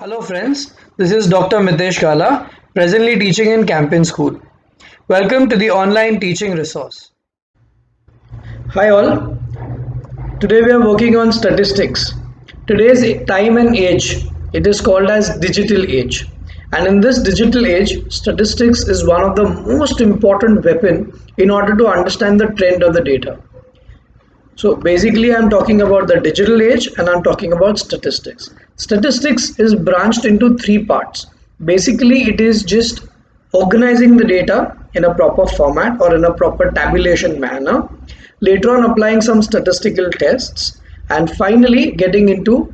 Hello friends, this is Dr. Mitesh Kala, presently teaching in Campin School. Welcome to the online teaching resource. Hi all, today we are working on statistics. Today's time and age, it is called as digital age. And in this digital age, statistics is one of the most important weapon in order to understand the trend of the data. So basically, I'm talking about the digital age and I'm talking about statistics. Statistics is branched into three parts. Basically, it is just organizing the data in a proper format or in a proper tabulation manner, later on applying some statistical tests, and finally getting into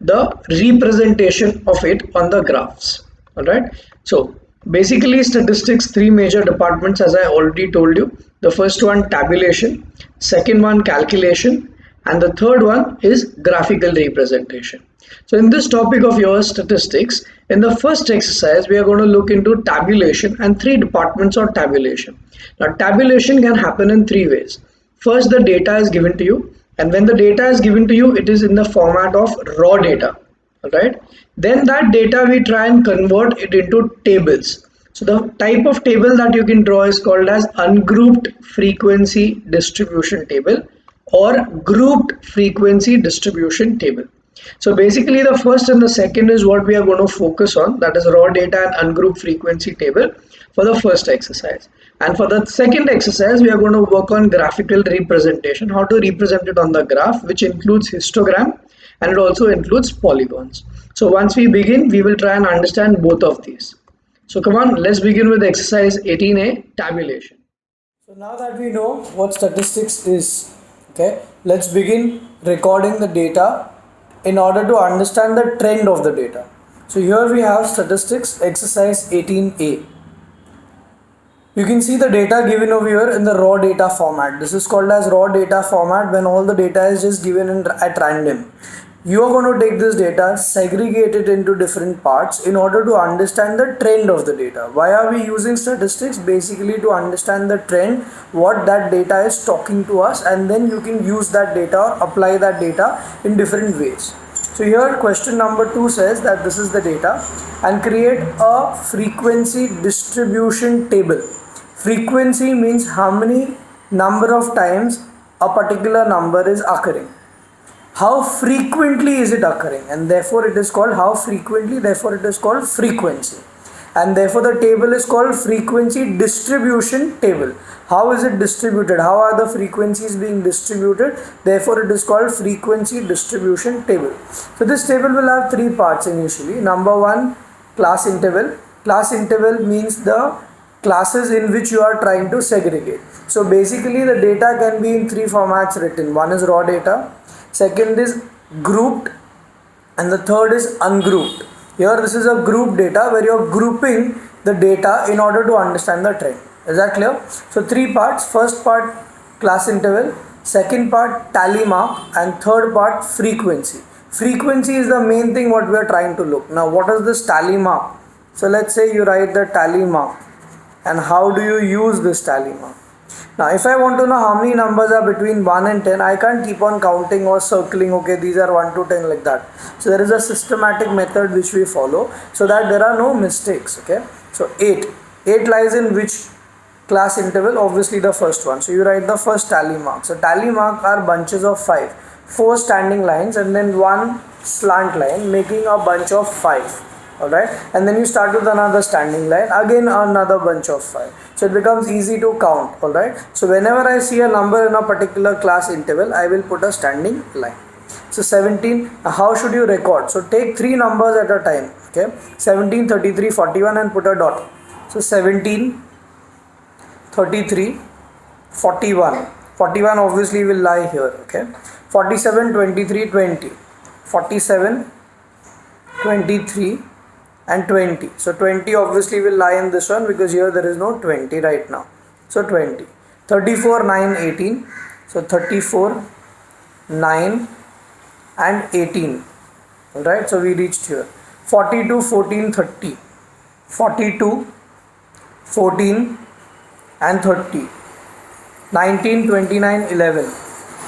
the representation of it on the graphs. All right. So basically, statistics, three major departments, as I already told you. The first one, tabulation, second one, calculation, and the third one is graphical representation. So in this topic of yours, statistics, in the first exercise, we are going to look into tabulation and three departments of tabulation. Now, tabulation can happen in three ways. First, the data is given to you, and when the data is given to you, it is in the format of raw data. All right. Then that data we try and convert it into tables. So the type of table that you can draw is called as ungrouped frequency distribution table or grouped frequency distribution table. So basically the first and the second is what we are going to focus on, that is raw data and ungrouped frequency table for the first exercise. And for the second exercise, we are going to work on graphical representation, how to represent it on the graph, which includes histogram and it also includes polygons. So once we begin, we will try and understand both of these. So come on, let's begin with exercise 18A, tabulation. So now that we know what statistics is, okay, let's begin recording the data in order to understand the trend of the data. So here we have statistics exercise 18A. You can see the data given over here in the raw data format. This is called as raw data format when all the data is just given at random. You are going to take this data, segregate it into different parts in order to understand the trend of the data. Why are we using statistics? Basically to understand the trend, what that data is talking to us, and then you can use that data or apply that data in different ways. So here question number 2 says that this is the data and create a frequency distribution table. Frequency means how many number of times a particular number is occurring. How frequently is it occurring, and therefore it is called how frequently, therefore it is called frequency, and therefore the table is called frequency distribution table. How is it distributed? How are the frequencies being distributed? Therefore it is called frequency distribution table. So this table will have three parts initially. Number one, class interval. Class interval means the classes in which you are trying to segregate. So basically the data can be in three formats written. One is raw data, second is grouped, and the third is ungrouped. Here this is a group data where you are grouping the data in order to understand the trend. Is that clear? So three parts. First part class interval, second part tally mark, and third part frequency. Frequency is the main thing what we are trying to look. Now what is this tally mark? So let's say you write the tally mark. And how do you use this tally mark? Now if I want to know how many numbers are between 1 and 10, I can't keep on counting or circling, okay, these are 1 to 10 like that. So there is a systematic method which we follow so that there are no mistakes, okay. So 8 lies in which class interval? Obviously the first one. So you write the first tally mark. So tally mark are bunches of 5, 4 standing lines and then 1 slant line making a bunch of 5. Alright, and then you start with another standing line, again another bunch of 5. So it becomes easy to count. Alright, so whenever I see a number in a particular class interval, I will put a standing line. So 17, how should you record? So take three numbers at a time, okay, 17, 33, 41 and put a dot. So 17, 33, 41. 41 obviously will lie here, okay. 47, 23, 20. 47, 23 and 20. So 20 obviously will lie in this one because here there is no 20 right now. So 20. 34, 9, 18. So 34, 9 and 18. Alright, so we reached here. 42, 14, 30. 42, 14 and 30. 19, 29, 11.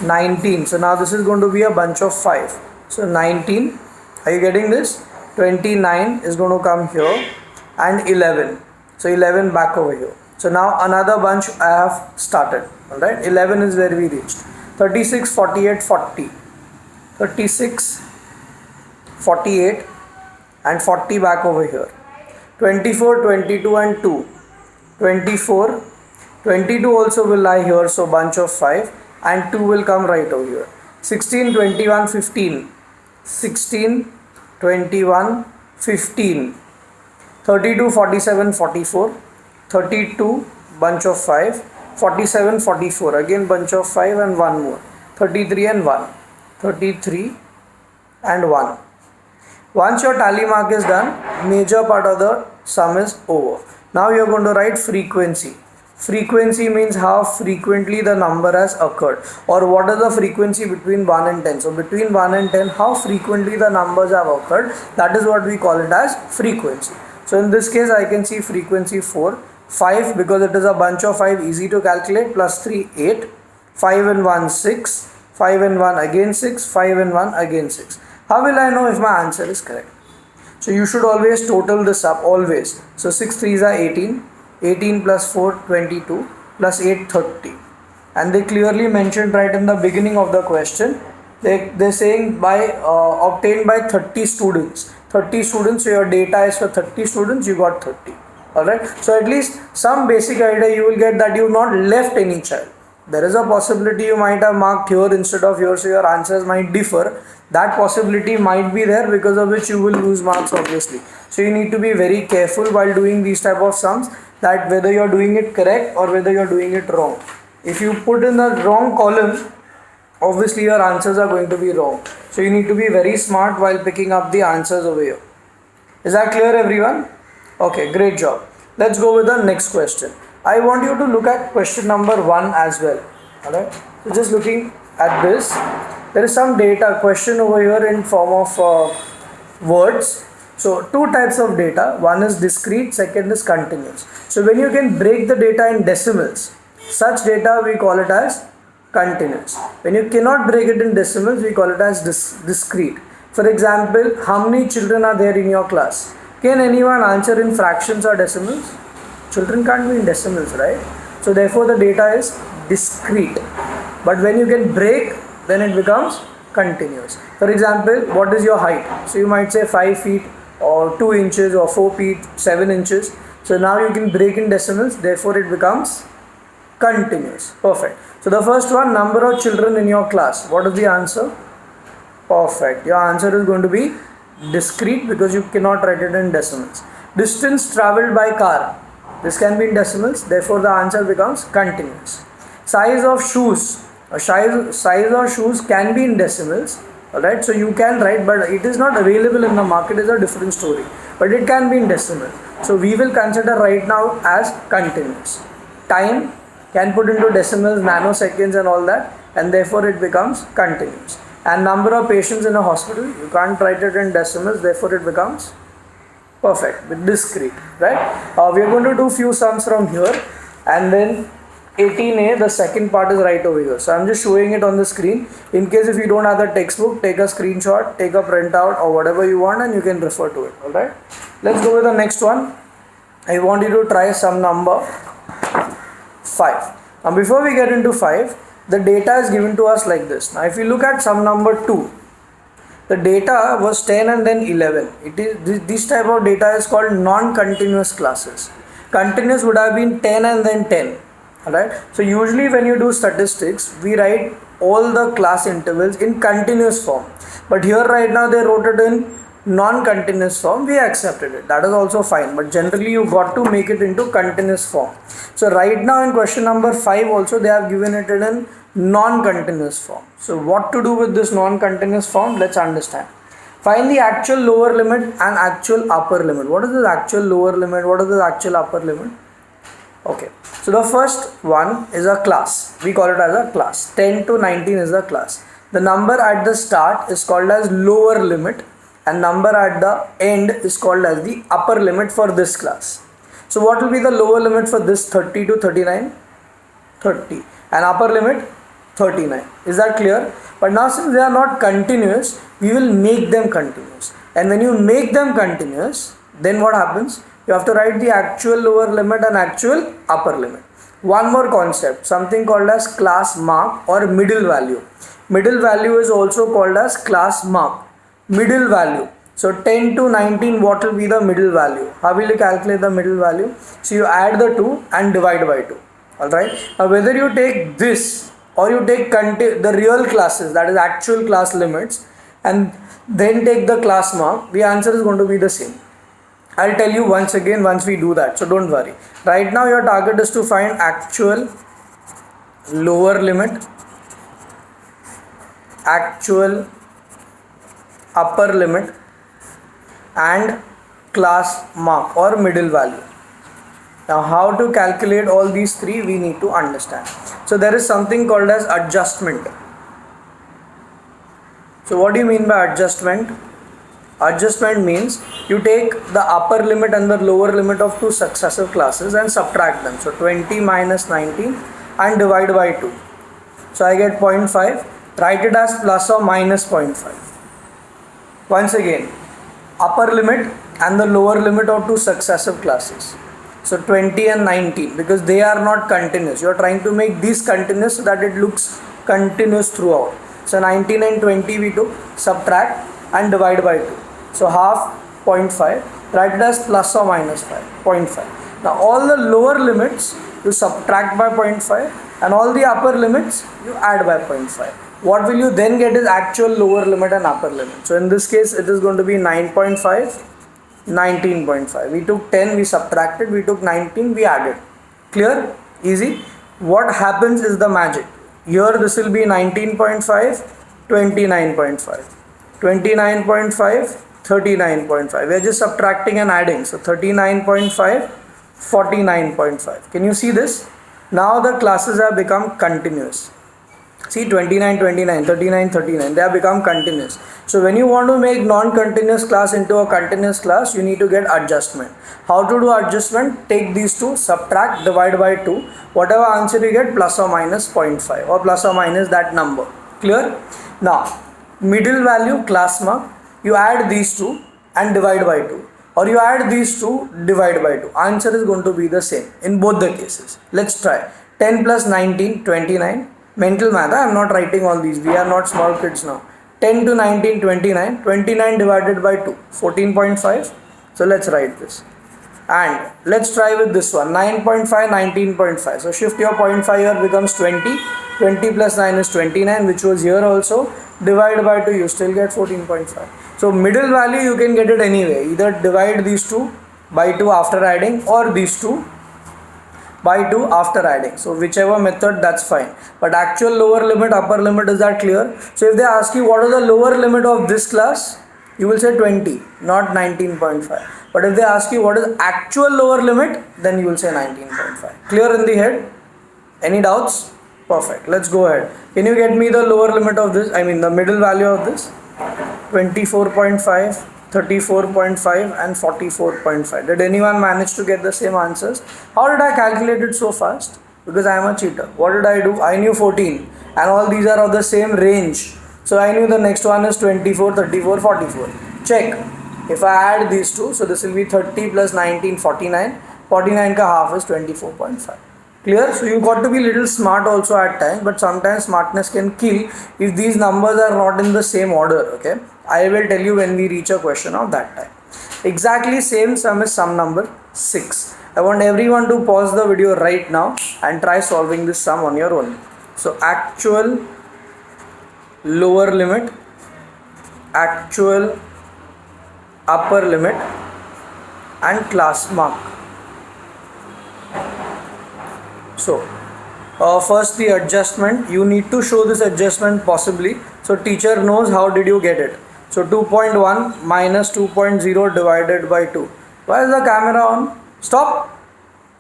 19. So now this is going to be a bunch of 5. So 19. Are you getting this? 29 is going to come here, and 11. So 11 back over here. So now another bunch I have started. Alright, 11 is where we reached. 36, 48, 40. 36, 48 and 40 back over here. 24, 22 and 2. 24, 22 also will lie here, so bunch of 5, and 2 will come right over here. 16, 21, 15. 16, 21, 15. 32, 47, 44. 32, bunch of 5. 47, 44, again bunch of 5 and 1 more. 33 and 1. 33 and 1. Once your tally mark is done, major part of the sum is over. Now you are going to write frequency. Frequency means how frequently the number has occurred, or what is the frequency between 1 and 10. So between 1 and 10, how frequently the numbers have occurred, that is what we call it as frequency. So in this case I can see frequency 4, 5 because it is a bunch of 5, easy to calculate, plus 3, 8, 5 and 1, 6, 5 and 1 again 6, 5 and 1 again 6. How will I know if my answer is correct? So you should always total this up, always. So 6 3s are 18, 18 plus 4, 22, plus 8, 30. And they clearly mentioned right in the beginning of the question, they're saying by obtained by 30 students. 30 students, so your data is for 30 students, you got 30. Alright, so at least some basic idea you will get that you have not left any child. There is a possibility you might have marked here instead of here, so your answers might differ. That possibility might be there, because of which you will lose marks obviously. So you need to be very careful while doing these type of sums, that whether you are doing it correct or whether you are doing it wrong. If you put in the wrong column, obviously your answers are going to be wrong. So you need to be very smart while picking up the answers over here. Is that clear, everyone? Okay, great job. Let's go with the next question. I want you to look at question number 1 as well. Alright, so just looking at this, there is some data question over here in form of words. So two types of data, one is discrete, second is continuous. So when you can break the data in decimals, such data we call it as continuous. When you cannot break it in decimals, we call it as discrete. For example, how many children are there in your class? Can anyone answer in fractions or decimals? Children can't be in decimals, right? So therefore the data is discrete. But when you can break, then it becomes continuous. For example, what is your height? So you might say 5 feet or 2 inches or 4 feet, 7 inches. So now you can break in decimals, therefore it becomes continuous. Perfect. So the first one, number of children in your class. What is the answer? Perfect. Your answer is going to be discrete because you cannot write it in decimals. Distance traveled by car. This can be in decimals, therefore the answer becomes continuous. Size of shoes. Size of shoes can be in decimals. Alright, so you can write, but it is not available in the market, is a different story. But it can be in decimal. So we will consider right now as continuous. Time can put into decimals, nanoseconds and all that, and therefore it becomes continuous. And number of patients in a hospital, you can't write it in decimals, therefore it becomes perfect with discrete, right? We are going to do few sums from here, and then 18A, the second part is right over here. So I'm just showing it on the screen. In case if you don't have the textbook, take a screenshot, take a printout or whatever you want, and you can refer to it. Alright, let's go with the next one. I want you to try sum number 5. Now before we get into 5, the data is given to us like this. Now if you look at sum number 2, the data was 10 and then 11. It is this type of data is called non-continuous classes. Continuous would have been 10 and then 10. Alright, so usually when you do statistics, we write all the class intervals in continuous form. But here right now they wrote it in non-continuous form. We accepted it. That is also fine. But generally you got to make it into continuous form. So right now in question number 5 also they have given it in non-continuous form. So what to do with this non-continuous form? Let's understand. Find the actual lower limit and actual upper limit. What is the actual lower limit? What is the actual upper limit? Okay, so the first one is a class. We call it as a class. 10 to 19 is a class. The number at the start is called as lower limit, and number at the end is called as the upper limit for this class. So what will be the lower limit for this 30 to 39? 30. And upper limit 39. Is that clear? But now since they are not continuous, we will make them continuous. And when you make them continuous, then what happens? You have to write the actual lower limit and actual upper limit. One more concept, something called as class mark or middle value. Middle value is also called as class mark. Middle value. So 10 to 19, what will be the middle value? How will you calculate the middle value? So you add the 2 and divide by 2. Alright. Now whether you take this or you take the real classes, that is actual class limits, and then take the class mark, the answer is going to be the same. I'll tell you once again once we do that, so don't worry. Right now your target is to find actual lower limit, actual upper limit, and class mark or middle value. Now how to calculate all these three we need to understand. So there is something called as adjustment. So what do you mean by adjustment? Adjustment means you take the upper limit and the lower limit of two successive classes and subtract them. So 20 minus 19 and divide by 2. So I get 0.5. Write it as plus or minus 0.5. Once again, upper limit and the lower limit of two successive classes. So 20 and 19, because they are not continuous. You are trying to make these continuous so that it looks continuous throughout. So 19 and 20 we took, subtract and divide by 2. So half 0.5, write it as plus or minus 0.5. Now all the lower limits you subtract by 0.5 and all the upper limits you add by 0.5. What will you then get is actual lower limit and upper limit. So in this case it is going to be 9.5, 19.5. We took 10, we subtracted, we took 19, we added. Clear? Easy. What happens is the magic. Here this will be 19.5, 29.5, 29.5, 39.5. We are just subtracting and adding. So 39.5, 49.5. Can you see this? Now the classes have become continuous. See 29, 29, 39, 39. They have become continuous. So when you want to make non-continuous class into a continuous class, you need to get adjustment. How to do adjustment? Take these two, subtract, divide by 2. Whatever answer you get, plus or minus 0.5 or plus or minus that number. Clear? Now, middle value, class mark, you add these two and divide by 2. Or you add these two, divide by 2. Answer is going to be the same in both the cases. Let's try. 10 plus 19, 29. Mental math, I am not writing all these. We are not small kids now. 10 to 19, 29. 29 divided by 2, 14.5. So let's write this. And let's try with this one. 9.5, 19.5. So shift your 0.5 here becomes 20. 20 plus 9 is 29, which was here also. Divide by 2, you still get 14.5. So middle value you can get it anyway. Either divide these two by 2 after adding or these two by 2 after adding. So whichever method, that's fine. But actual lower limit, upper limit, is that clear? So if they ask you what is the lower limit of this class, you will say 20, not 19.5. But if they ask you what is actual lower limit, then you will say 19.5. Clear in the head? Any doubts? Perfect. Let's go ahead. Can you get me the lower limit of this? I mean the middle value of this? 24.5. 34.5 and 44.5. Did anyone manage to get the same answers? How did I calculate it so fast? Because I am a cheater. What did I do? I knew 14 and all these are of the same range. So I knew the next one is 24, 34, 44. Check. If I add these two, so this will be 30 plus 19, 49. 49 ka half is 24.5. Clear? So you got to be little smart also at times, but sometimes smartness can kill if these numbers are not in the same order. Okay, I will tell you when we reach a question of that time. Exactly same sum is sum number 6. I want everyone to pause the video right now and try solving this sum on your own. So actual lower limit, actual upper limit, and class mark. So first the adjustment, you need to show this adjustment possibly so teacher knows how did you get it. So 2.1 minus 2.0 divided by 2. Why is the camera on? Stop.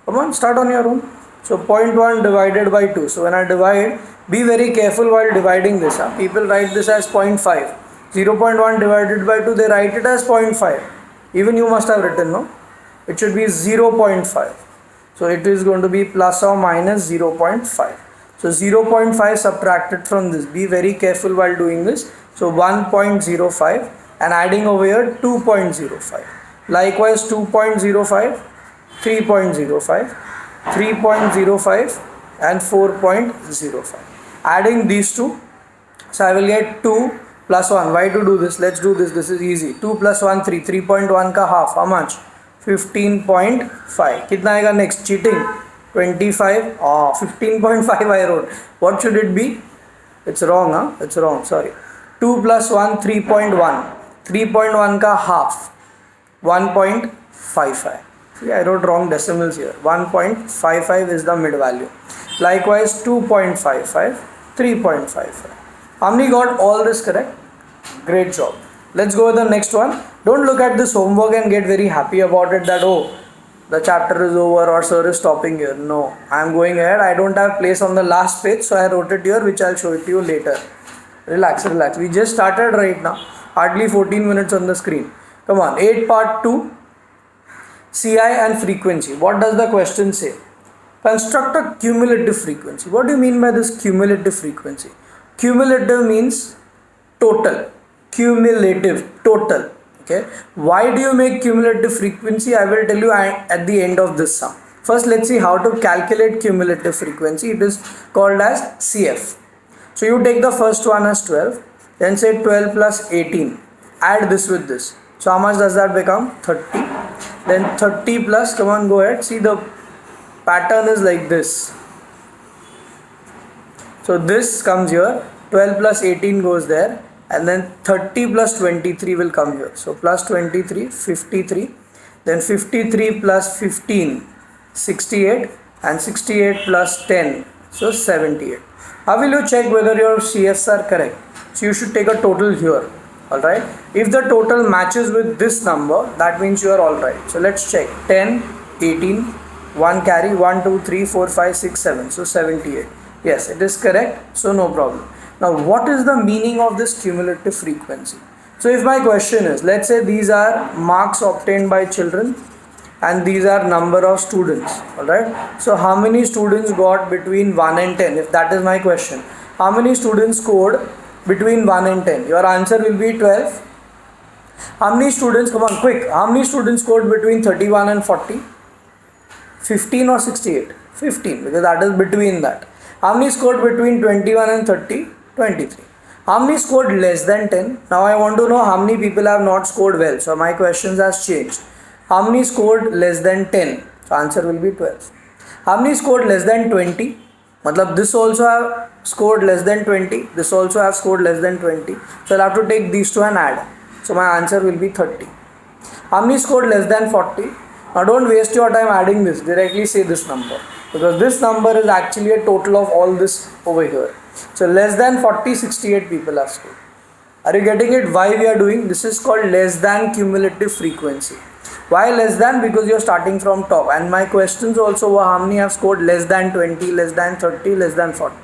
Come on, start on your own. So 0.1 divided by 2. So when I divide, be very careful while dividing this. People write this as 0.5. 0.1 divided by 2, they write it as 0.5. Even you must have written, no? It should be 0.5. So it is going to be plus or minus 0.5. So 0.5 subtracted from this. Be very careful while doing this. So 1.05 and adding over here 2.05. Likewise 2.05, 3.05, 3.05 and 4.05. Adding these two, so I will get 2 plus 1. Why to do this? Let's do this. This is easy. 2 plus 1, 3. 3.1 ka half. How much? 15.5. Kitna aega next? Cheating. 25. Oh, 15.5 I wrote. What should it be? It's wrong, huh? It's wrong. Sorry. 2 plus 1, 3.1. 3.1 ka half. 1.55. See, I wrote wrong decimals here. 1.55 is the mid value. Likewise, 2.55, 3.55. How many got all this correct? Great job. Let's go with the next one. Don't look at this homework and get very happy about it that, oh, the chapter is over or sir is stopping here. No, I am going ahead. I don't have place on the last page, so I wrote it here, which I'll show it to you later. Relax, relax. We just started right now. Hardly 14 minutes on the screen. Come on. 8 part 2. CI and frequency. What does the question say? Construct a cumulative frequency. What do you mean by this cumulative frequency? Cumulative means total. Cumulative, total. Okay. Why do you make cumulative frequency? I will tell you at the end of this sum. First, let's see how to calculate cumulative frequency. It is called as CF. So you take the first one as 12, then say 12 plus 18. Add this with this. So how much does that become? 30. Then 30 plus, come on, go ahead. See, the pattern is like this. So this comes here, 12 plus 18 goes there, and then 30 plus 23 will come here. So plus 23, 53, then 53 plus 15, 68, and 68 plus 10, so 78. How will you check whether your CFs are correct? So you should take a total here, alright. If the total matches with this number, that means you are alright. So let's check. 10, 18, 1 carry, 1, 2, 3, 4, 5, 6, 7, so 78. Yes, it is correct, so no problem. Now, what is the meaning of this cumulative frequency? So, if my question is, let's say these are marks obtained by children and these are number of students, alright. So, how many students got between 1 and 10? If that is my question, how many students scored between 1 and 10? Your answer will be 12. How many students, come on, quick, how many students scored between 31 and 40? 15 or 68? 15, because that is between that. How many scored between 21 and 30? 23. How many scored less than 10? Now I want to know how many people have not scored well. So my questions has changed. How many scored less than 10? So answer will be 12. How many scored less than 20? Matlab this also have scored less than 20. This also have scored less than 20. So I'll have to take these two and add. So my answer will be 30. How many scored less than 40? Now don't waste your time adding this. Directly say this number. Because this number is actually a total of all this over here. So less than 40, 68 people have scored. Are you getting it? Why we are doing? This is called less than cumulative frequency. Why less than? Because you are starting from top. And my questions also were how many have scored less than 20, less than 30, less than 40.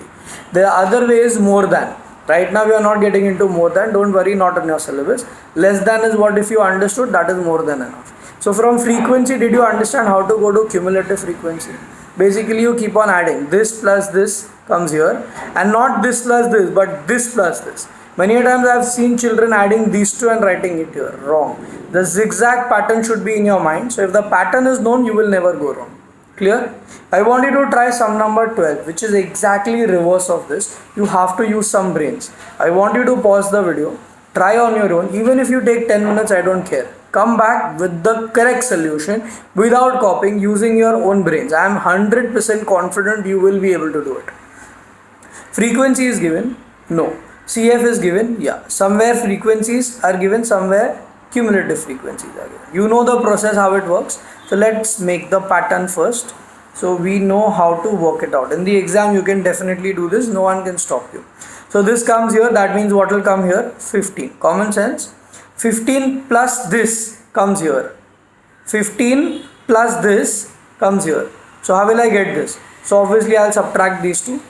The other way is more than. Right now we are not getting into more than. Don't worry, not in your syllabus. Less than is what if you understood, that is more than enough. So from frequency, did you understand how to go to cumulative frequency? Basically you keep on adding this plus this comes here, and not this plus this but this plus this. Many times I have seen children adding these two and writing it here. Wrong. The zigzag pattern should be in your mind. So if the pattern is known, you will never go wrong. Clear? I want you to try sum number 12, which is exactly reverse of this. You have to use some brains. I want you to pause the video, try on your own. Even if you take 10 minutes, I don't care. Come back with the correct solution without copying, using your own brains. I am 100% confident you will be able to do it. Frequency is given? No. CF is given? Yeah. Somewhere frequencies are given, somewhere cumulative frequencies are given. You know the process, how it works. So let's make the pattern first, so we know how to work it out. In the exam you can definitely do this, no one can stop you. So this comes here, that means what will come here? 15. Common sense. 15 plus this comes here. 15 plus this comes here. So how will I get this? So obviously I'll subtract these two.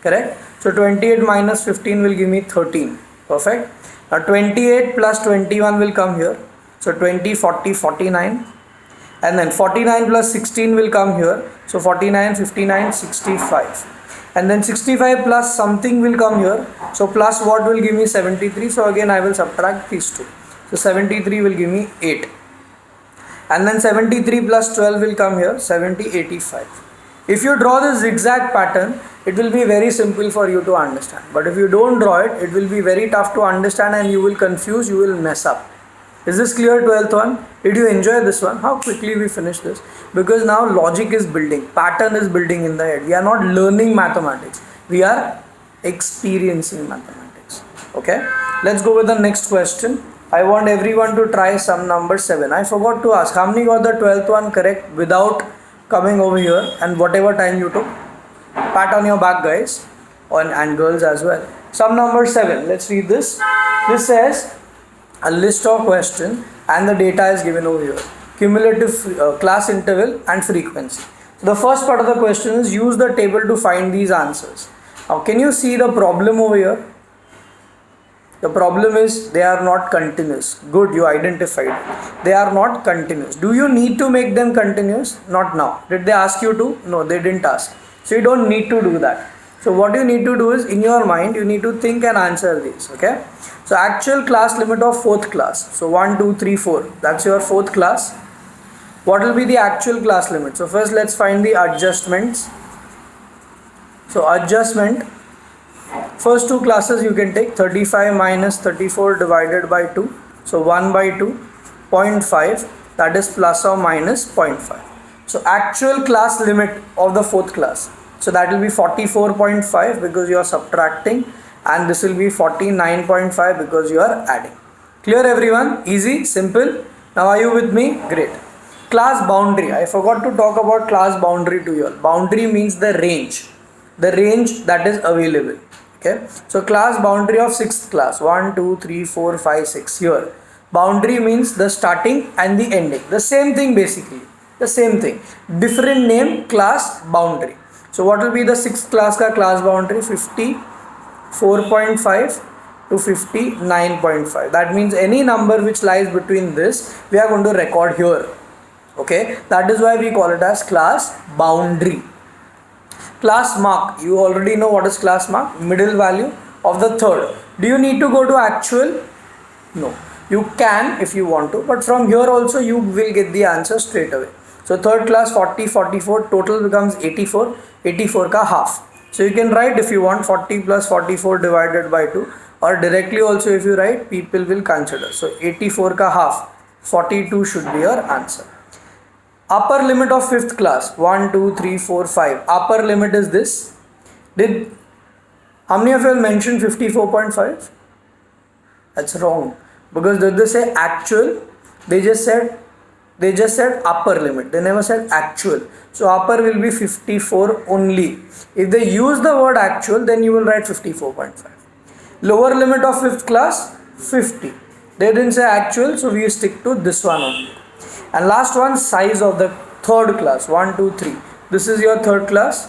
Correct? So 28 minus 15 will give me 13. Perfect. Now 28 plus 21 will come here. So 20, 40, 49. And then 49 plus 16 will come here. So 49, 59, 65. And then 65 plus something will come here. So plus what will give me 73. So again I will subtract these two. So 73 will give me 8. And then 73 plus 12 will come here, 70, 85. If you draw the zigzag pattern, it will be very simple for you to understand. But if you don't draw it, it will be very tough to understand and you will confuse, you will mess up. Is this clear, 12th one? Did you enjoy this one? How quickly we finish this? Because now logic is building, pattern is building in the head. We are not learning mathematics. We are experiencing mathematics. Okay? Let's go with the next question. I want everyone to try sum number 7. I forgot to ask, how many got the 12th one correct without coming over here and whatever time you took? Pat on your back, guys, and girls as well. Sum number 7. Let's read this. This says a list of questions and the data is given over here. Cumulative class interval and frequency. So the first part of the question is use the table to find these answers. Now can you see the problem over here? The problem is they are not continuous. Good, you identified. They are not continuous. Do you need to make them continuous? Not now. Did they ask you to? No, they didn't ask. So you don't need to do that. So what you need to do is in your mind, you need to think and answer these. Okay. So actual class limit of 4th class. So 1, 2, 3, 4. That's your 4th class. What will be the actual class limit? So first let's find the adjustments. So adjustment. First two classes you can take 35 minus 34 divided by 2. So 1 by 2, 0.5, that is plus or minus 0.5. So actual class limit of the 4th class. So that will be 44.5 because you are subtracting, and this will be 49.5 because you are adding. Clear everyone? Easy, simple. Now are you with me? Great. Class boundary. I forgot to talk about class boundary to you all. Boundary means the range that is available. Okay, so class boundary of 6th class, 1, 2, 3, 4, 5, 6 here. Boundary means the starting and the ending. The same thing basically. The same thing. Different name, class boundary. So what will be the 6th class ka class boundary? 54.5 to 59.5. That means any number which lies between this, we are going to record here. Okay, that is why we call it as class boundary. Class mark, you already know what is class mark, middle value of the third. Do you need to go to actual? No, you can if you want to, but from here also you will get the answer straight away. So third class 40, 44, total becomes 84, 84 ka half. So you can write if you want 40 plus 44 divided by 2, or directly also if you write, people will consider. So 84 ka half, 42 should be your answer. Upper limit of 5th class, 1, 2, 3, 4, 5. Upper limit is this. How many of you mentioned 54.5? That's wrong. Because did they say actual? They just said upper limit. They never said actual. So upper will be 54 only. If they use the word actual, then you will write 54.5. Lower limit of 5th class, 50. They didn't say actual, so we stick to this one only. And last one, size of the 3rd class, 1, 2, 3. This is your 3rd class.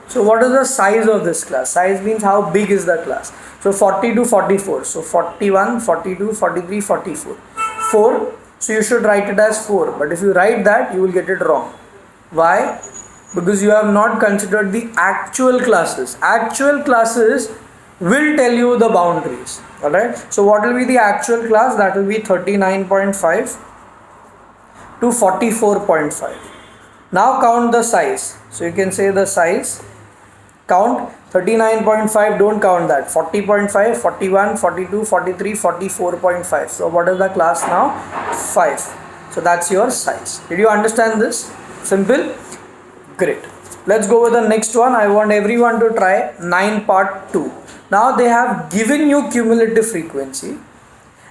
So what is the size of this class? Size means how big is the class. So 40 to 44. So 41, 42, 43, 44. 4. So you should write it as 4. But if you write that, you will get it wrong. Why? Because you have not considered the actual classes. Actual classes will tell you the boundaries. Alright. So what will be the actual class? That will be 39.5. to 44.5. Now count the size. So you can say the size. Count 39.5, don't count that. 40.5, 41, 42, 43, 44.5. So what is the class now? 5. So that's your size. Did you understand this? Simple? Great. Let's go with the next one. I want everyone to try 9 part 2. Now they have given you cumulative frequency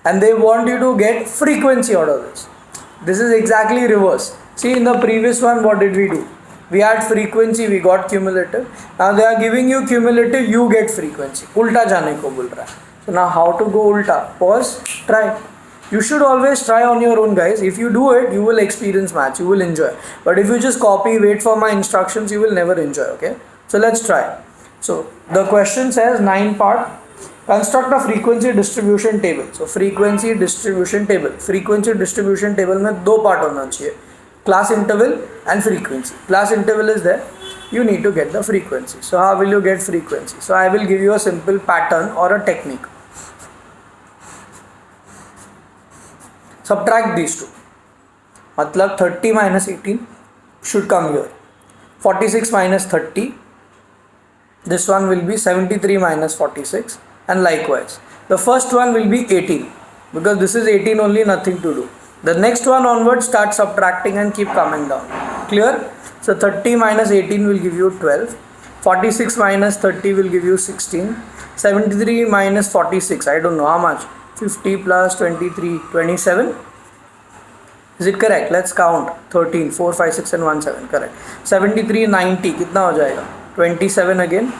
and they want you to get frequency out of this. This is exactly reverse. See, in the previous one, what did we do? We had frequency, we got cumulative. Now they are giving you cumulative, you get frequency. Ulta jane ko bol raha hai. So now how to go ulta? Pause, try. You should always try on your own, guys. If you do it, you will experience maths, you will enjoy. But if you just copy, wait for my instructions, you will never enjoy, okay? So let's try. So the question says 9 part. Construct a frequency distribution table. So frequency distribution table. Frequency distribution table में 2 part होना चाहिए. Class interval and frequency. Class interval is there. You need to get the frequency. So how will you get frequency? So I will give you a simple pattern or a technique. Subtract these two. Matlab 30 minus 18 should come here. 46 minus 30. This one will be 73 minus 46, and likewise. The first one will be 18 because this is 18 only, nothing to do. The next one onwards start subtracting and keep coming down. Clear? So 30 minus 18 will give you 12. 46 minus 30 will give you 16. 73 minus 46, I don't know how much. 50 plus 23, 27. Is it correct? Let's count. 13, 4, 5, 6 and 1, 7. Correct. 73, 90. कितना हो जाएगा? 27 again.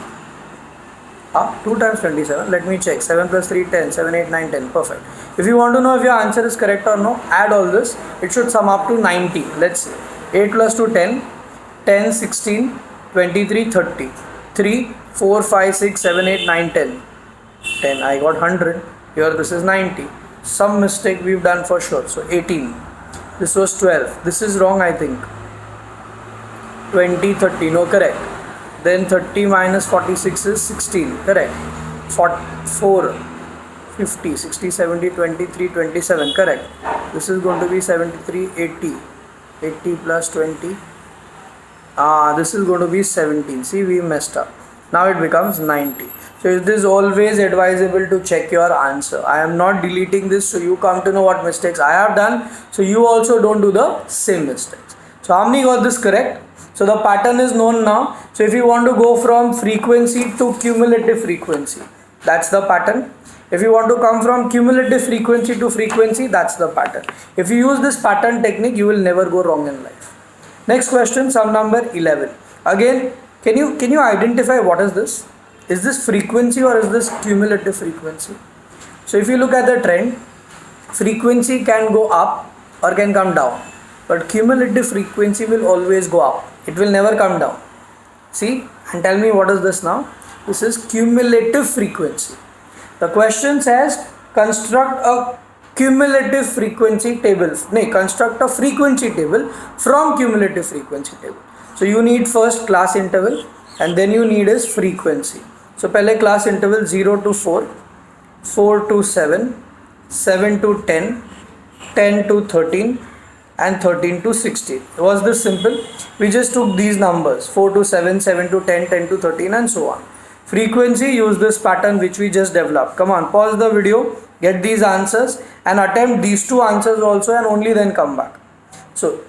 2 times 27. Let me check. 7 plus 3, 10. 7, 8, 9, 10. Perfect. If you want to know if your answer is correct or no, add all this. It should sum up to 90. Let's see. 8 plus 2, 10. 10, 16, 23, 30. 3, 4, 5, 6, 7, 8, 9, 10. 10. I got 100. Here this is 90. Some mistake we've done for sure. So 18. This was 12. This is wrong, I think. 20, 30. No, correct. Then 30 minus 46 is 16. Correct. 4, 50, 60, 70, 23, 27. Correct. This is going to be 73, 80. 80 plus 20. This is going to be 17. See, we messed up. Now it becomes 90. So it is always advisable to check your answer. I am not deleting this so you come to know what mistakes I have done, so you also don't do the same mistakes. So how many got this correct? So the pattern is known now. So if you want to go from frequency to cumulative frequency, that's the pattern. If you want to come from cumulative frequency to frequency, that's the pattern. If you use this pattern technique, you will never go wrong in life. Next question, sum number 11. Again, can you identify what is this? Is this frequency or is this cumulative frequency? So if you look at the trend, frequency can go up or can come down, but cumulative frequency will always go up. It will never come down. See, and tell me what is this now? This is cumulative frequency. The question says construct a cumulative frequency table. No, construct a frequency table from cumulative frequency table. So you need first class interval and then you need is frequency. So पहले class interval 0 to 4, 4 to 7, 7 to 10, 10 to 13 and 13 to 16. Was this simple? We just took these numbers 4 to 7, 7 to 10, 10 to 13 and so on. Frequency, use this pattern which we just developed. Come on, pause the video, get these answers and attempt these two answers also and only then come back. So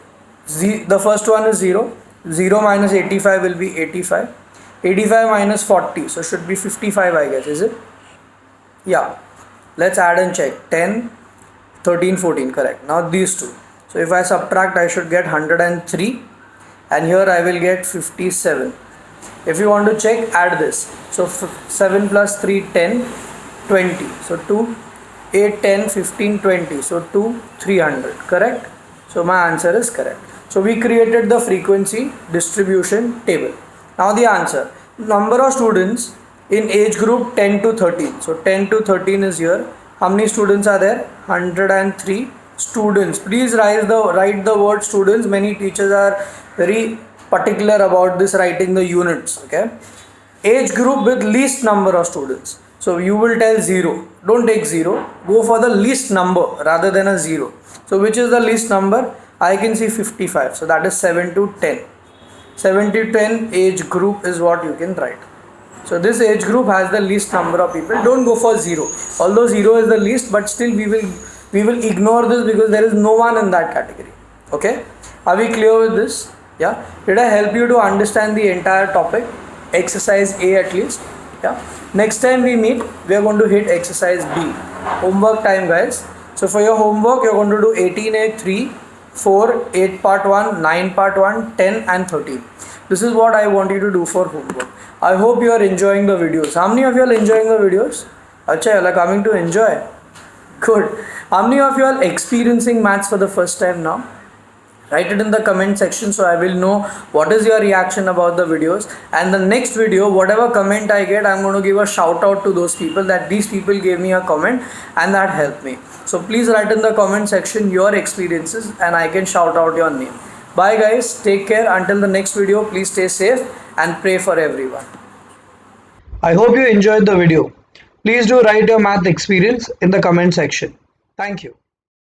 the first one is 0. 0 minus 85 will be 85. 85 minus 40, so should be 55 I guess, is it? Yeah, let's add and check. 10, 13, 14, correct. Now these two. So if I subtract, I should get 103 and here I will get 57. If you want to check, add this. So 7 plus 3, 10, 20. So 2, 8, 10, 15, 20. So 2, 300, correct? So my answer is correct. So we created the frequency distribution table. Now the answer, number of students in age group 10 to 13. So 10 to 13 is here. How many students are there? 103 students. Please write the word students. Many teachers are very particular about this, writing the units. Okay. Age group with least number of students. So you will tell 0. Don't take 0. Go for the least number rather than a 0. So which is the least number? I can see 55. So that is 7 to 10. 7 to 10 age group is what you can write. So this age group has the least number of people. Don't go for 0. Although 0 is the least, but still we will ignore this because there is no one in that category. Okay. Are we clear with this? Yeah. Did I help you to understand the entire topic? Exercise A at least. Yeah. Next time we meet, we are going to hit exercise B. Homework time, guys. So for your homework, you're going to do 18A 3, 4, 8 part 1, 9 part 1, 10 and 13. This is what I want you to do for homework. I hope you are enjoying the videos. How many of you are enjoying the videos? Acha, you are coming to enjoy. Good. How many of you are experiencing maths for the first time now? Write it in the comment section so I will know what is your reaction about the videos. And the next video, whatever comment I get, I'm going to give a shout out to those people that these people gave me a comment and that helped me. So please write in the comment section your experiences and I can shout out your name. Bye guys, take care. Until the next video, please stay safe and pray for everyone. I hope you enjoyed the video. Please do write your math experience in the comment section. Thank you.